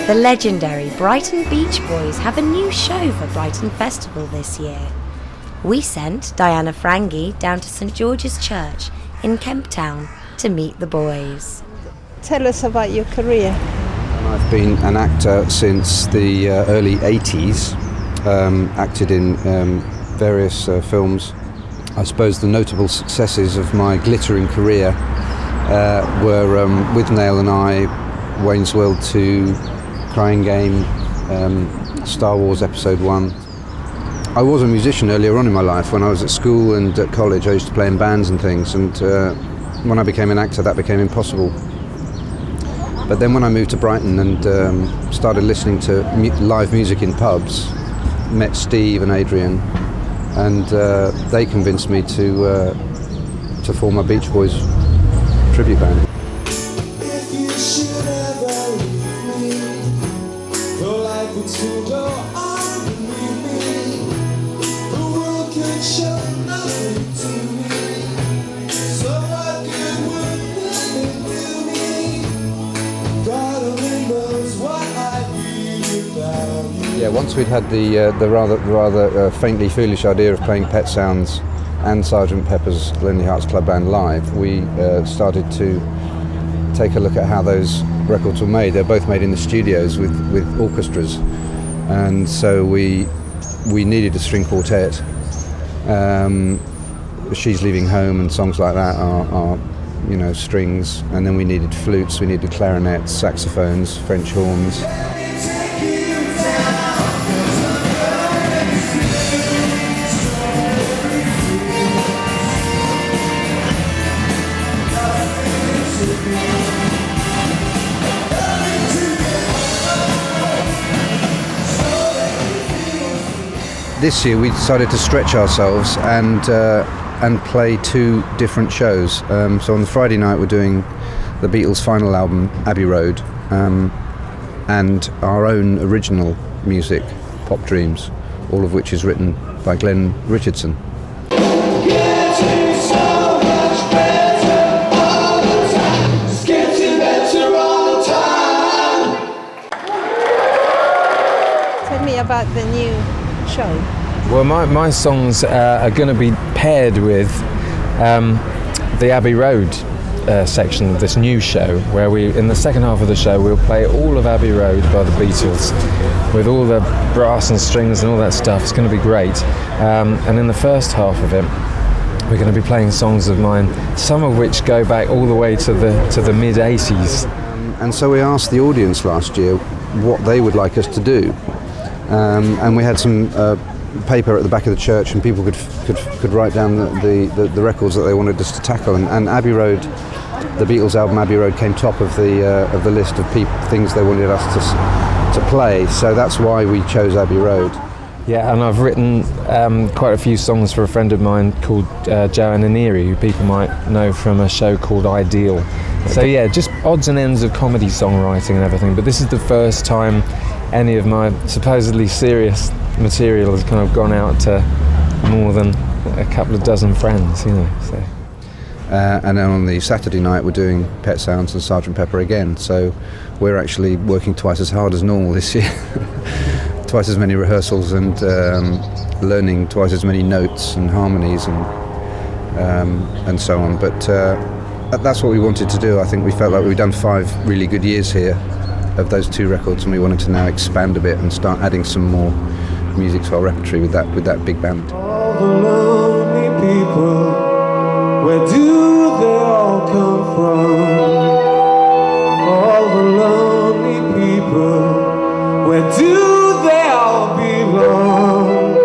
The legendary Brighton Beach Boys have a new show for Brighton Festival this year. We sent Diana Frangi down to St George's Church in Kemp Town to meet the boys. Tell us about your career. I've been an actor since the early 80s, acted in various films. I suppose the notable successes of my glittering career were With Nail and I, Wayne's World 2, Crying Game, Star Wars Episode 1. I was a musician earlier on in my life. When I was at school and at college, I used to play in bands and things, and when I became an actor, that became impossible. But then when I moved to Brighton and started listening to live music in pubs, met Steve and Adrian, and they convinced me to form a Beach Boys tribute band. If you should ever leave me, your life would still go on with me. The world could show nothing to me. So what good would living do me? God only knows what I'd be without you. Yeah, once we'd had the rather faintly foolish idea of playing Pet Sounds and Sgt Pepper's Lonely Hearts Club Band live, we started to take a look at how those records were made. They're both made in the studios with orchestras, and so we needed a string quartet. She's Leaving Home and songs like that are strings, and then we needed flutes, we needed clarinets, saxophones, French horns. This year we decided to stretch ourselves and play two different shows. So on the Friday night we're doing the Beatles' final album, Abbey Road, and our own original music, Pop Dreams, all of which is written by Glenn Richardson. Tell me about the new show. Well, my songs are going to be paired with the Abbey Road section of this new show, where in the second half of the show, we'll play all of Abbey Road by the Beatles with all the brass and strings and all that stuff. It's going to be great. And in the first half of it, we're going to be playing songs of mine, some of which go back all the way to the mid-80s. And so we asked the audience last year what they would like us to do. And we had some paper at the back of the church, and people could write down the records that they wanted us to tackle. And Abbey Road, the Beatles album Abbey Road, came top of the list of things they wanted us to play. So that's why we chose Abbey Road. Yeah, and I've written quite a few songs for a friend of mine called Joanna Neary, who people might know from a show called Ideal. So yeah, just odds and ends of comedy songwriting and everything. But this is the first time any of my supposedly serious material has kind of gone out to more than a couple of dozen friends, So. And then on the Saturday night we're doing Pet Sounds and Sgt Pepper again. So we're actually working twice as hard as normal this year. Twice as many rehearsals and learning twice as many notes and harmonies and so on. But that's what we wanted to do. I think we felt like we'd done 5 really good years here of those 2 records, and we wanted to now expand a bit and start adding some more music to our repertory with that big band. All the lonely people, where do they all come from? All the lonely people, where do they all belong?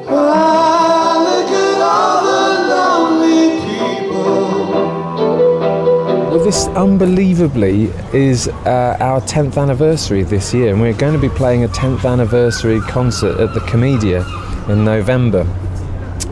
Ah, look at all the lonely people. Well, this unbelievably is our 10th anniversary this year, and we're going to be playing a 10th anniversary concert at the Comedia in November.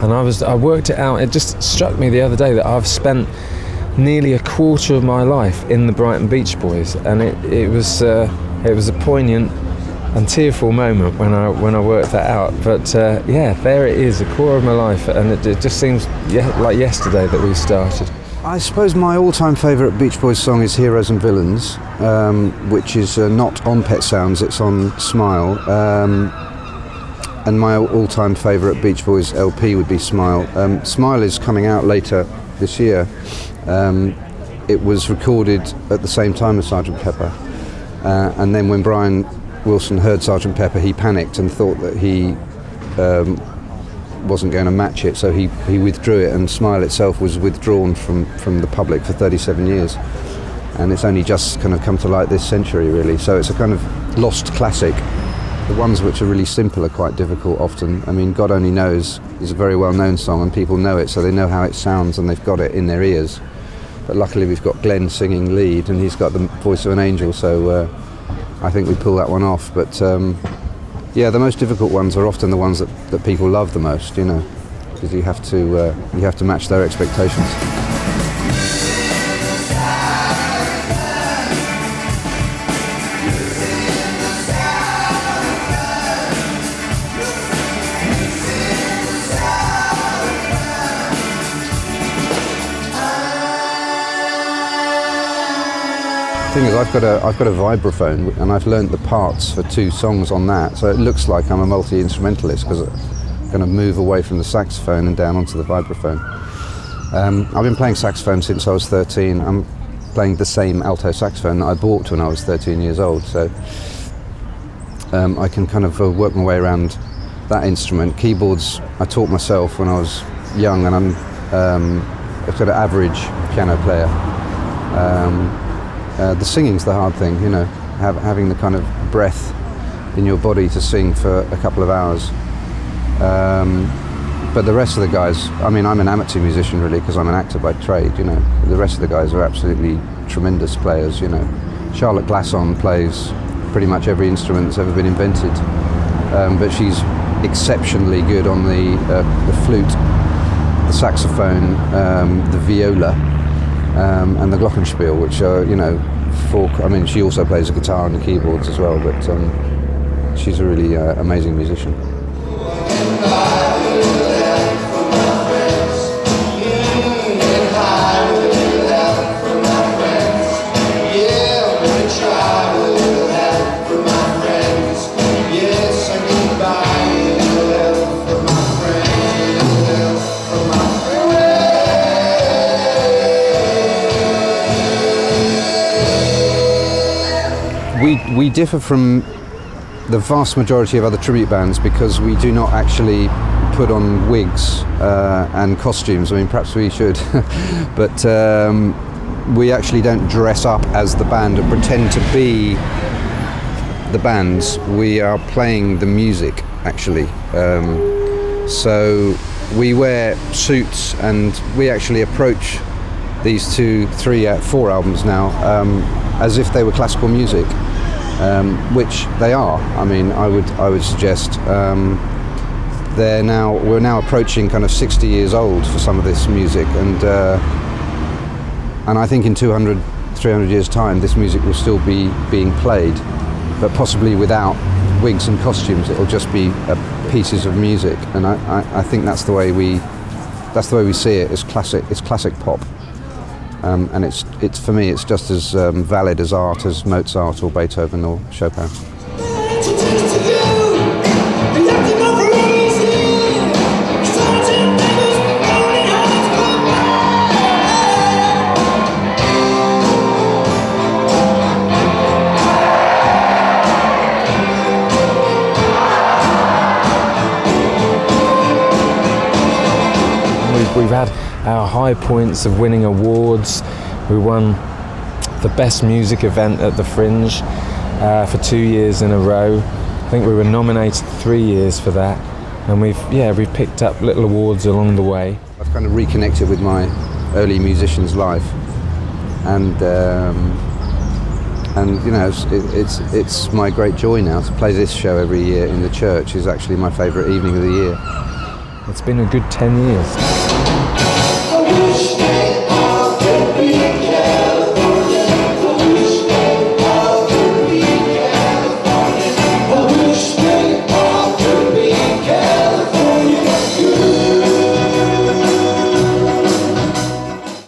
And I worked it out. It just struck me the other day that I've spent nearly a quarter of my life in the Brighton Beach Boys, and it was a poignant and tearful moment when I worked that out. But there it is, a quarter of my life, and it just seems like yesterday that we started. I suppose my all-time favourite Beach Boys song is Heroes and Villains, which is not on Pet Sounds, it's on Smile. And my all-time favourite Beach Boys LP would be Smile. Smile is coming out later this year. It was recorded at the same time as Sgt. Pepper. And then when Brian Wilson heard Sgt. Pepper, he panicked and thought that he wasn't going to match it, so he withdrew it, and Smile itself was withdrawn from the public for 37 years. And it's only just kind of come to light this century, really. So it's a kind of lost classic. The ones which are really simple are quite difficult often. I mean, God Only Knows is a very well-known song, and people know it, so they know how it sounds and they've got it in their ears. But luckily we've got Glenn singing lead, and he's got the voice of an angel, so I think we pull that one off. But yeah, the most difficult ones are often the ones that people love the most, you know, because you have to match their expectations. The thing is, I've got a vibraphone, and I've learnt the parts for 2 songs on that, so it looks like I'm a multi-instrumentalist because I'm going to move away from the saxophone and down onto the vibraphone. I've been playing saxophone since I was 13. I'm playing the same alto saxophone that I bought when I was 13 years old, so I can kind of work my way around that instrument. Keyboards I taught myself when I was young, and I'm a sort of average piano player. The singing's the hard thing, you know, having the kind of breath in your body to sing for a couple of hours. But the rest of the guys, I mean, I'm an amateur musician really because I'm an actor by trade, you know. The rest of the guys are absolutely tremendous players, you know. Charlotte Glasson plays pretty much every instrument that's ever been invented, but she's exceptionally good on the flute, the saxophone, the viola, and the glockenspiel, which are, you know, I mean, she also plays the guitar and the keyboards as well, but she's a really amazing musician. We differ from the vast majority of other tribute bands because we do not actually put on wigs and costumes. I mean, perhaps we should, but we actually don't dress up as the band and pretend to be the bands. We are playing the music, actually. So we wear suits, and we actually approach these 2, 3, 4 albums now as if they were classical music. Which they are. I mean, I would suggest we're now approaching kind of 60 years old for some of this music, and I think in 200, 300 years' time, this music will still be being played, but possibly without wigs and costumes. It'll just be pieces of music, and I think that's the way we see it. It's classic pop. And it's for me, it's just as valid as art as Mozart or Beethoven or Chopin. We've had our high points of winning awards. We won the best music event at the Fringe for 2 years in a row. I think we were nominated 3 years for that, and we've picked up little awards along the way. I've kind of reconnected with my early musician's life, and you know, it's my great joy now to play this show every year in the church. Is actually my favourite evening of the year. It's been a good 10 years.